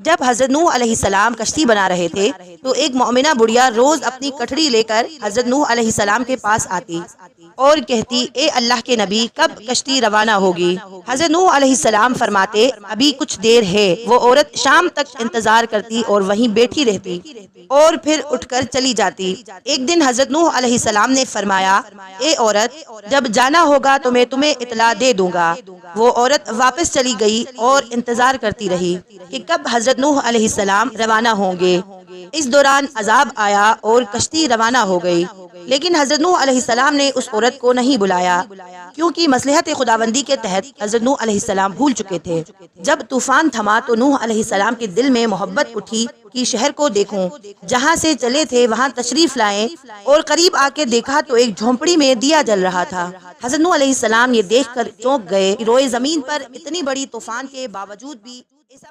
जब हजरत नूह अलैहिस्सलाम कश्ती बना रहे थे तो एक मोमिना बुढ़िया रोज अपनी कठड़ी लेकर हजरत नूह अलैहिस्सलाम के पास आती और कहती, ए अल्लाह के नबी, कब कश्ती रवाना होगी। हजरत नूह अलैहिस्सलाम फरमाते, अभी कुछ देर है। वो औरत शाम तक इंतजार करती और वहीं बैठी रहती और फिर उठकर चली जाती। एक दिन हजरत नूह अलैहिस्सलाम ने फरमाया, ए औरत, जब जाना होगा तो मैं तुम्हें इतला दे दूंगा। वो औरत वापस चली गई और इंतजार करती रही कि कब हजरत नूह अलैहिस्सलाम रवाना होंगे। इस दौरान अजाब आया और कश्ती रवाना हो गई, लेकिन हजरत नूह अलैहिस्सलाम ने उस औरत को नहीं बुलाया, क्योंकि मसलहत खुदाबंदी के तहत हजरत नूह अलैहिस्सलाम भूल चुके थे। जब तूफान थमा तो नूह अलैहिस्सलाम के दिल में मोहब्बत उठी कि शहर को देखूं। जहां से चले थे वहां तशरीफ लाएं और करीब आके देखा तो एक झोंपड़ी में दिया जल रहा था। हजरत नूह अलैहिस्सलाम ये देखकर चौंक गए कि रोए जमीन पर इतनी बड़ी तूफान के बावजूद भी ऐसा